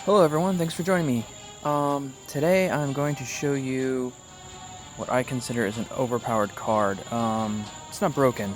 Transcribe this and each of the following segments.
Hello everyone, thanks for joining me. Today I'm going to show you what I consider is an overpowered card. It's not broken,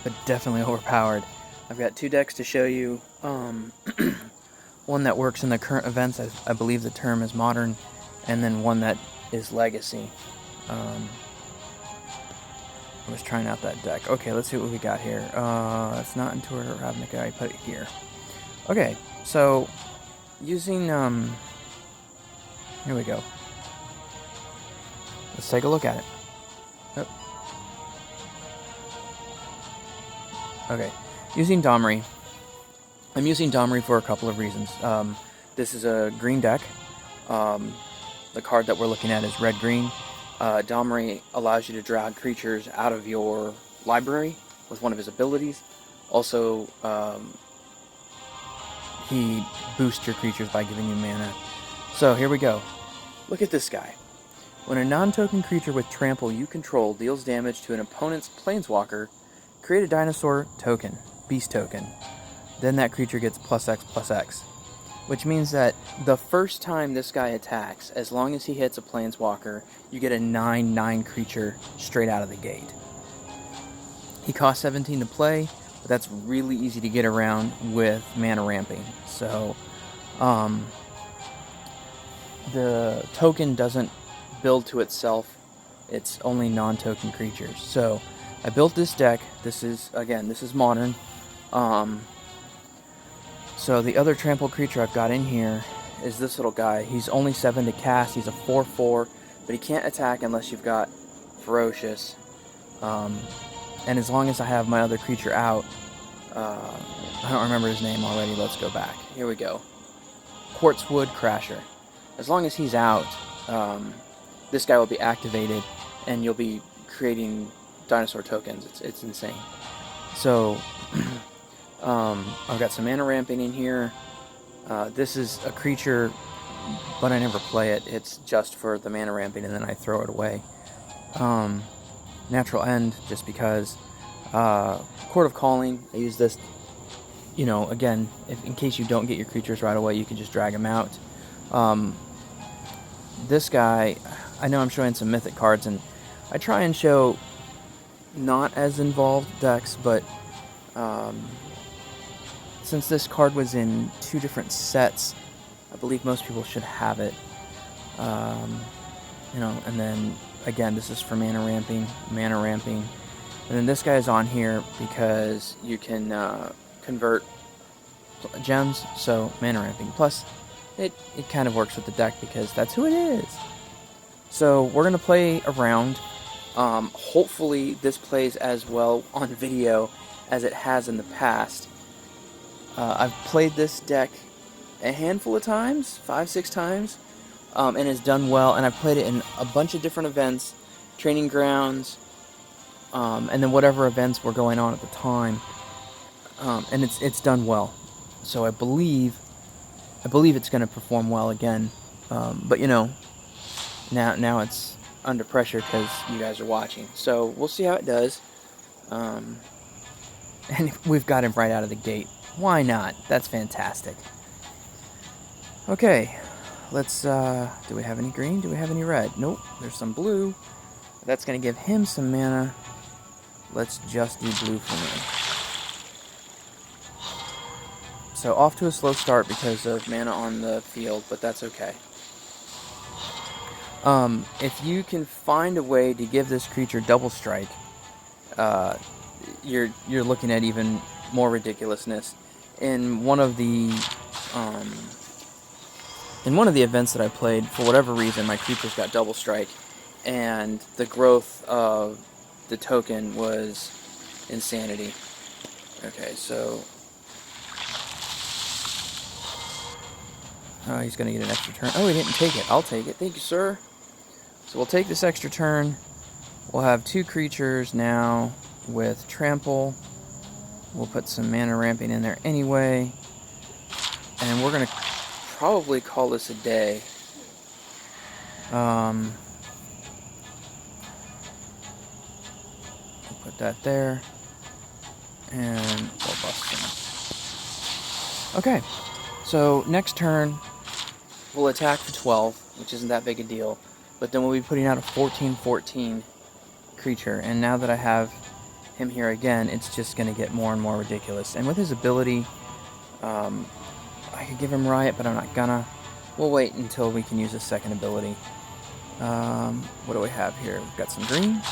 but definitely overpowered. I've got two decks to show you. One that works in the current events, I believe the term is modern, and then one that is legacy. I was trying out that deck. Okay, let's see what we got here. It's not into Ravnica, I put it here. Okay, so using, here we go. Let's take a look at it. Oh. Okay, using Domri. I'm using Domri for a couple of reasons. This is a green deck. The card that we're looking at is red-green. Domri allows you to drag creatures out of your library with one of his abilities. Also, he boosts your creatures by giving you mana. So here we go. Look at this guy. When a non-token creature with trample you control deals damage to an opponent's planeswalker, create a dinosaur token, beast token. Then that creature gets +X/+X. Which means that the first time this guy attacks, as long as he hits a planeswalker, you get a 9/9 creature straight out of the gate. He costs 17 to play, but that's really easy to get around with mana ramping. So, the token doesn't build to itself. It's only non-token creatures. So, I built this deck. This is modern. So the other trample creature I've got in here is this little guy. He's only 7 to cast. He's a 4/4, but he can't attack unless you've got Ferocious. And as long as I have my other creature out, I don't remember his name already. Let's go back. Here we go. Quartzwood Crasher. As long as he's out, this guy will be activated, and you'll be creating dinosaur tokens. It's insane. So, I've got some mana ramping in here. This is a creature, but I never play it. It's just for the mana ramping, and then I throw it away. Natural End, just because. Court of Calling, I use this, again, in case you don't get your creatures right away, you can just drag them out. This guy, I know I'm showing some mythic cards, and I try and show not as involved decks, but since this card was in 2 different sets, I believe most people should have it. And then, again, this is for mana ramping. And then this guy is on here because you can convert gems, so mana ramping. Plus, it kind of works with the deck because that's who it is. So we're going to play around. Hopefully this plays as well on video as it has in the past. I've played this deck a handful of times, 5-6 times, and it's done well. And I've played it in a bunch of different events, training grounds, and then whatever events were going on at the time. And it's done well. So I believe it's going to perform well again. But now it's under pressure because you guys are watching. So we'll see how it does. And we've got him right out of the gate. Why not? That's fantastic. Okay, let's, do we have any green? Do we have any red? Nope, there's some blue. That's going to give him some mana. Let's just do blue for me. So off to a slow start because of mana on the field, but that's okay. If you can find a way to give this creature double strike, you're looking at even more ridiculousness. In one of the events that I played, for whatever reason, my creatures got double strike, and the growth of the token was insanity. Okay, so he's gonna get an extra turn. Oh, he didn't take it. I'll take it. Thank you, sir. So we'll take this extra turn. We'll have 2 creatures now with trample. We'll put some mana ramping in there anyway. And we're going to probably call this a day. We'll put that there. And we'll bust him. Okay, so next turn, will attack for 12, which isn't that big a deal, but then we'll be putting out a 14/14 creature, and now that I have him here again, it's just going to get more and more ridiculous. And with his ability, I could give him Riot, but I'm not gonna. We'll wait until we can use his second ability. What do we have here? We've got some green.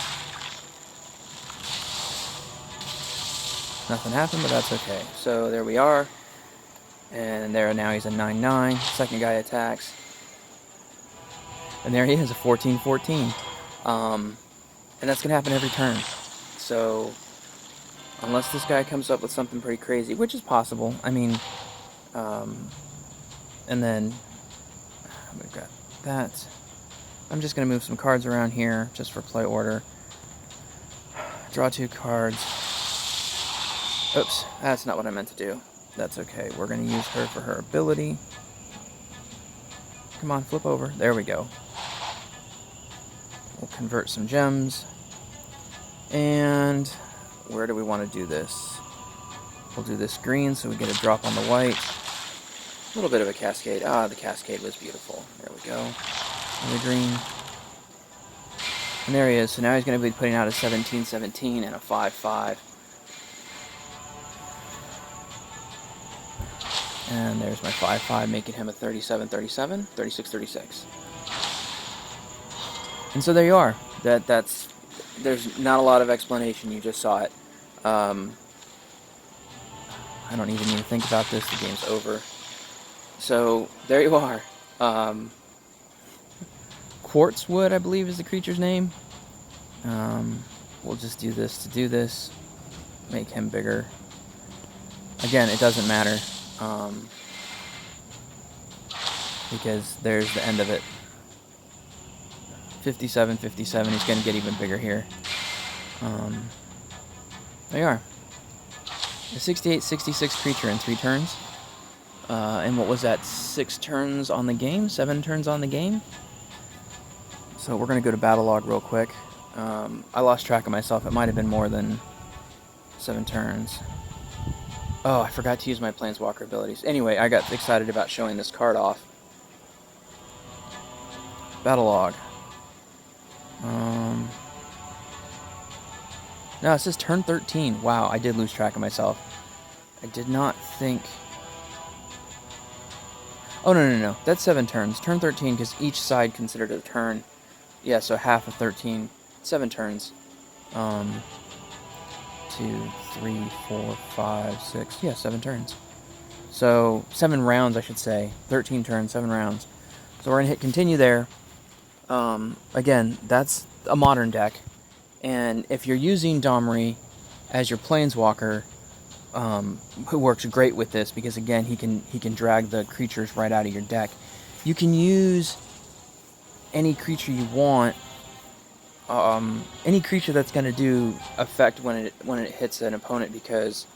Nothing happened, but that's okay. So there we are. And there now he's a 9/9. Second guy attacks. And there he is, a 14/14. And that's going to happen every turn. So, unless this guy comes up with something pretty crazy, which is possible. I mean, and then we've got that. I'm just going to move some cards around here just for play order. Draw 2 cards. Oops, that's not what I meant to do. That's okay. We're going to use her for her ability. Come on, flip over. There we go. We'll convert some gems. And where do we want to do this? We'll do this green so we get a drop on the white. A little bit of a cascade. Ah, the cascade was beautiful. There we go. And the green. And there he is. So now he's going to be putting out a 17/17 and a 5/5. And there's my 5/5, making him a 37/37, 36/36. And so there you are. There's not a lot of explanation. You just saw it. I don't even need to think about this. The game's over. So there you are. Quartzwood, I believe, is the creature's name. We'll just do this to do this. Make him bigger. Again, it doesn't matter. Because there's the end of it. 57/57. He's going to get even bigger here. There you are. A 68/66 creature in 3 turns. And what was that? 6 turns on the game? 7 turns on the game? So we're going to go to battle log real quick. I lost track of myself. It might have been more than 7 turns. Oh, I forgot to use my Planeswalker abilities. Anyway, I got excited about showing this card off. Battle log. No, it says turn 13. Wow, I did lose track of myself. I did not think... Oh, no. That's 7 turns. Turn 13, because each side considered a turn. Yeah, so half of 13. 7 turns. 2, 3, 4, 5, 6. Yeah, 7 turns. So, 7 rounds, I should say. 13 turns, 7 rounds. So we're going to hit continue there. Again, that's a modern deck. And if you're using Domri as your Planeswalker, who works great with this, because again, he can drag the creatures right out of your deck. You can use any creature you want. Any creature that's going to do effect when it hits an opponent, because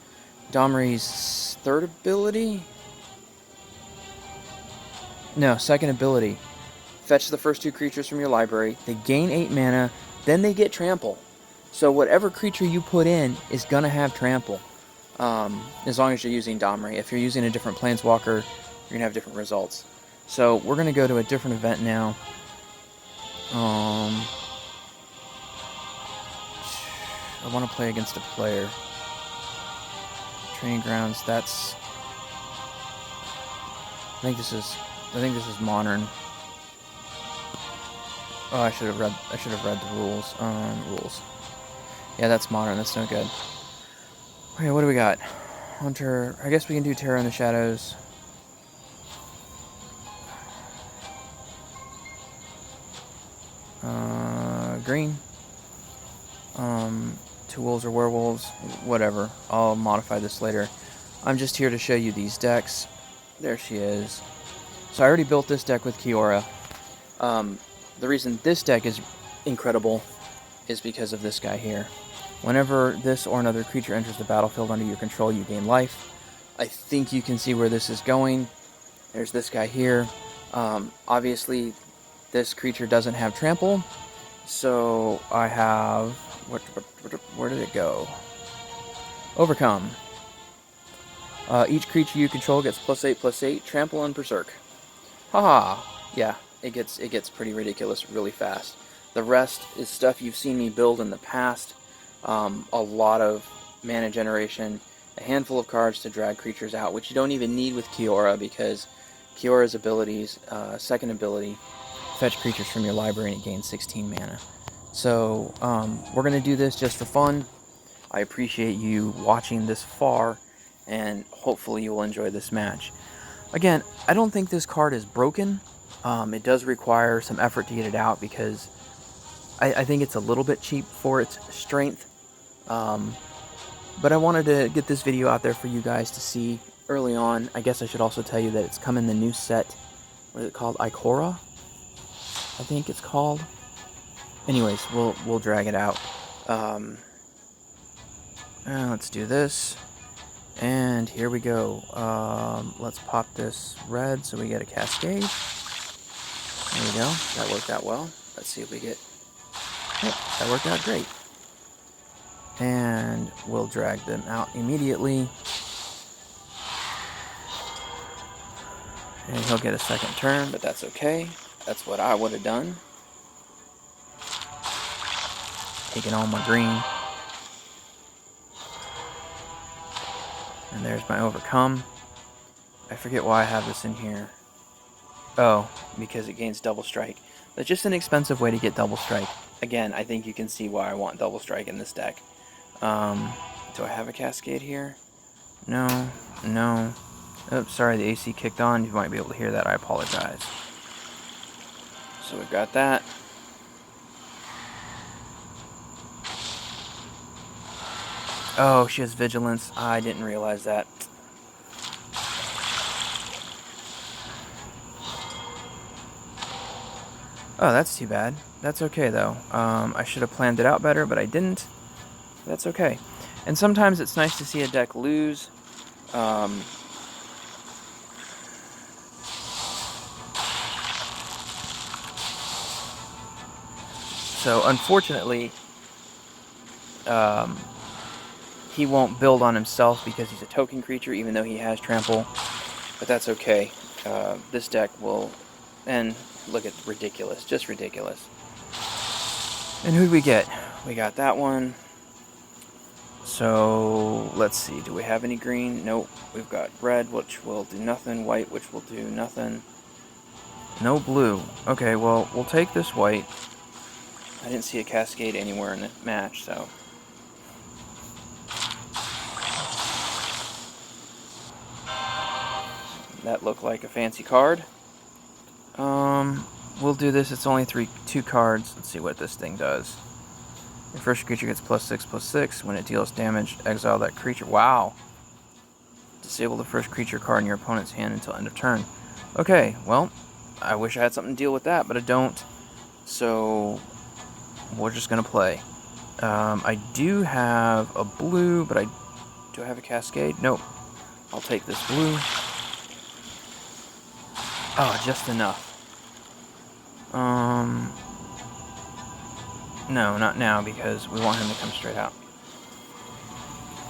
Domri's third ability? No, second ability. Fetch the first 2 creatures from your library. They gain 8 mana, then they get trample. So whatever creature you put in is going to have trample. As long as you're using Domri. If you're using a different Planeswalker, you're going to have different results. So we're going to go to a different event now. I want to play against a player. Training grounds. That's. I think this is modern. Oh, I should have read the rules. Rules. Yeah, that's modern. That's no good. Okay, what do we got? Hunter. I guess we can do Terror in the Shadows. Green. 2 wolves or werewolves. Whatever. I'll modify this later. I'm just here to show you these decks. There she is. So I already built this deck with Kiora. The reason this deck is incredible is because of this guy here. Whenever this or another creature enters the battlefield under your control, you gain life. I think you can see where this is going. There's this guy here. Obviously, this creature doesn't have trample. So I have... Where did it go? Overcome. Each creature you control gets +8/+8, trample, and berserk. Haha. Yeah, it gets pretty ridiculous really fast. The rest is stuff you've seen me build in the past. A lot of mana generation, a handful of cards to drag creatures out, which you don't even need with Kiora because Kiora's abilities, second ability, fetch creatures from your library and it gains 16 mana. So we're going to do this just for fun. I appreciate you watching this far, and hopefully you will enjoy this match. Again, I don't think this card is broken. It does require some effort to get it out because I think it's a little bit cheap for its strength. But I wanted to get this video out there for you guys to see early on. I guess I should also tell you that it's come in the new set. What is it called? Ikora? I think it's called. Anyways, we'll drag it out. Let's do this. And here we go. Let's pop this red so we get a cascade. There we go. That worked out well. Let's see if we get... Yep, that worked out great. And we'll drag them out immediately. And he'll get a second turn, but that's okay. That's what I would have done. Taking all my green. And there's my overcome. I forget why I have this in here. Oh, because it gains double strike. That's just an expensive way to get double strike. Again, I think you can see why I want double strike in this deck. Do I have a cascade here? No, no. Oops, sorry, the AC kicked on. You might be able to hear that. I apologize. So we've got that. Oh, she has vigilance. I didn't realize that. Oh, that's too bad. That's okay, though. I should have planned it out better, but I didn't. That's okay. And sometimes it's nice to see a deck lose. So, unfortunately, he won't build on himself because he's a token creature, even though he has trample. But that's okay. This deck will... And look at ridiculous. Just ridiculous. And who'd we get? We got that one. So, let's see. Do we have any green? Nope. We've got red, which will do nothing. White, which will do nothing. No blue. Okay, well, we'll take this white. I didn't see a cascade anywhere in the match, so... That looked like a fancy card. We'll do this. It's only two cards. Let's see what this thing does. Your first creature gets +6/+6. When it deals damage, exile that creature. Wow. Disable the first creature card in your opponent's hand until end of turn. Okay, well, I wish I had something to deal with that, but I don't. So, we're just going to play. I do have a blue, but do I have a cascade? Nope. I'll take this blue. Oh, just enough. No, not now, because we want him to come straight out.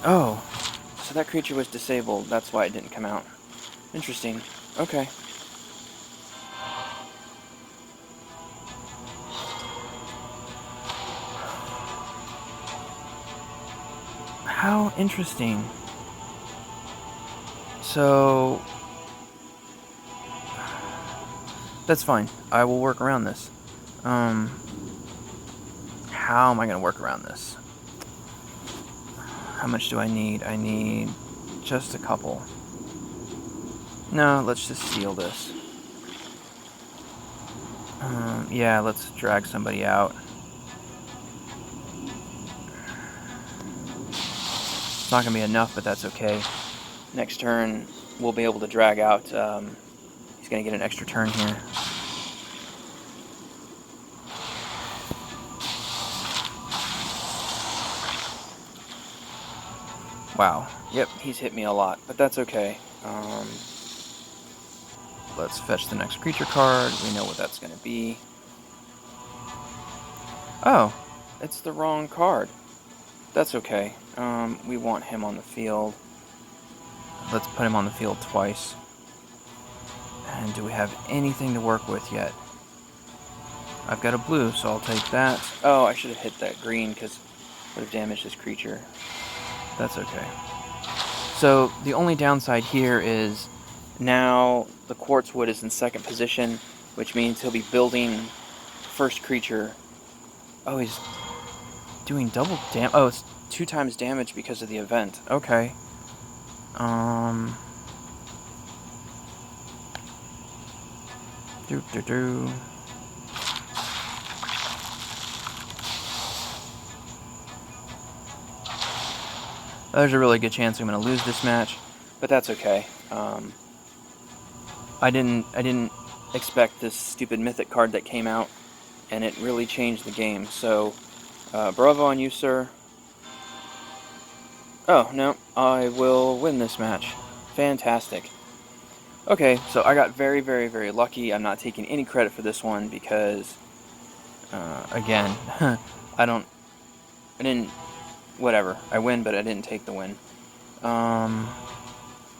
Oh, so that creature was disabled. That's why it didn't come out. Interesting. Okay. How interesting. So... That's fine. I will work around this. How am I going to work around this? How much do I need? I need just a couple. No, let's just seal this. Yeah, let's drag somebody out. It's not going to be enough, but that's okay. Next turn, we'll be able to drag out... He's going to get an extra turn here. Wow. Yep, he's hit me a lot, but that's okay. Let's fetch the next creature card. We know what that's going to be. Oh, it's the wrong card. That's okay. We want him on the field. Let's put him on the field twice. And do we have anything to work with yet? I've got a blue, so I'll take that. Oh, I should have hit that green because it would have damaged this creature. That's okay. So the only downside here is now the Quartzwood is in second position, which means he'll be building first creature. Oh, he's doing double damage. Oh, it's 2 times damage because of the event. Okay. There's a really good chance I'm going to lose this match, but that's okay. I didn't expect this stupid mythic card that came out, and it really changed the game. So, bravo on you, sir. Oh, no, I will win this match. Fantastic. Okay, so I got very, very, very lucky. I'm not taking any credit for this one because, again, I didn't, whatever. I win, but I didn't take the win.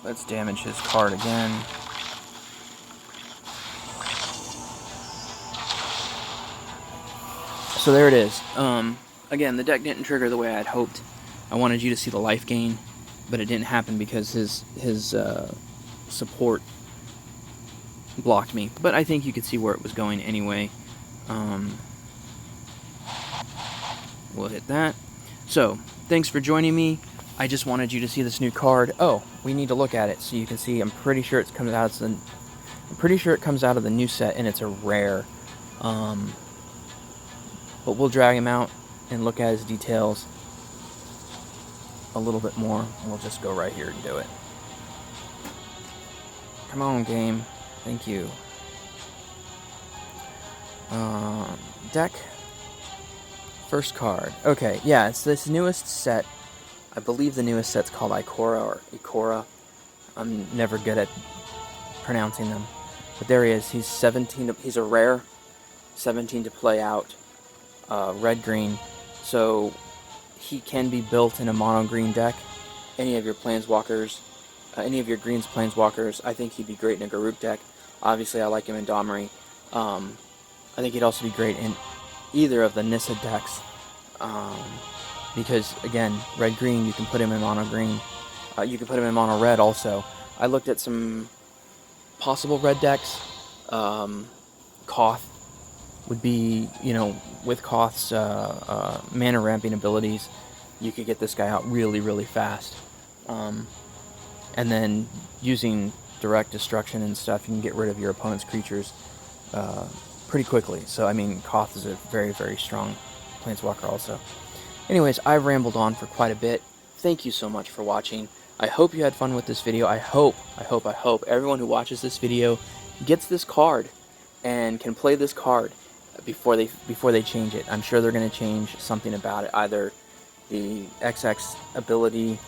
Let's damage his card again. So there it is. Again, the deck didn't trigger the way I'd hoped. I wanted you to see the life gain, but it didn't happen because his support blocked me. But I think you could see where it was going anyway. We'll hit that. So, thanks for joining me. I just wanted you to see this new card. Oh, we need to look at it so you can see. I'm pretty sure it comes out of the new set, and it's a rare. But we'll drag him out and look at his details a little bit more. We'll just go right here and do it. Come on, game. Thank you. Deck. First card. Okay, yeah, it's this newest set. I believe the newest set's called Ikora or Ikora. I'm never good at pronouncing them. But there he is. He's 17. He's a rare. 17 to play out. Red-green. So he can be built in a mono-green deck. Any of your planeswalkers, any of your greens planeswalkers, I think he'd be great in a Garruk deck. Obviously, I like him in Domri. I think he'd also be great in either of the Nissa decks. Because, again, red-green, you can put him in mono-green. You can put him in mono-red also. I looked at some possible red decks. Koth would be, with Koth's mana ramping abilities, you could get this guy out really, really fast. And then using direct destruction and stuff, you can get rid of your opponent's creatures pretty quickly. So, I mean, Koth is a very, very strong planeswalker also. Anyways, I've rambled on for quite a bit. Thank you so much for watching. I hope you had fun with this video. I hope everyone who watches this video gets this card and can play this card before they change it. I'm sure they're going to change something about it, either the XX ability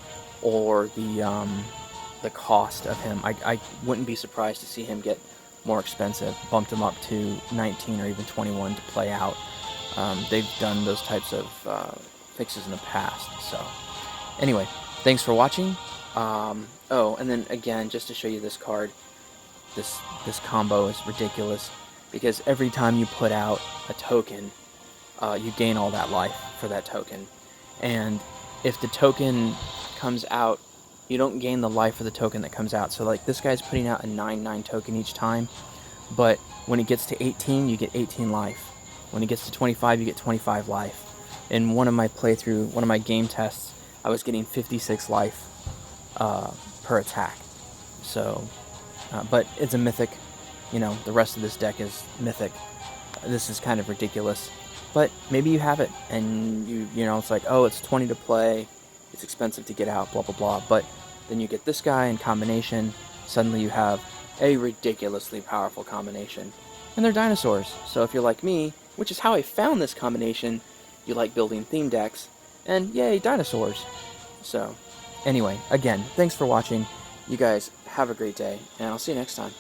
or the cost of him. I wouldn't be surprised to see him get more expensive, bumped him up to 19 or even 21 to play out. They've done those types of fixes in the past. So anyway, thanks for watching. Oh, and then again, just to show you this card, this combo is ridiculous, because every time you put out a token, you gain all that life for that token. And if the token comes out, you don't gain the life of the token that comes out. So like this guy's putting out a 9/9 token each time, but when it gets to 18, you get 18 life. When it gets to 25, you get 25 life. In one of my game tests, I was getting 56 life per attack. So, but it's a mythic. The rest of this deck is mythic. This is kind of ridiculous, but maybe you have it, and it's like, oh, it's 20 to play, it's expensive to get out, blah blah blah. But then you get this guy in combination. Suddenly you have a ridiculously powerful combination, and they're dinosaurs. So if you're like me, which is how I found this combination, you like building theme decks, and yay, dinosaurs. So, anyway, again, thanks for watching. You guys have a great day, and I'll see you next time.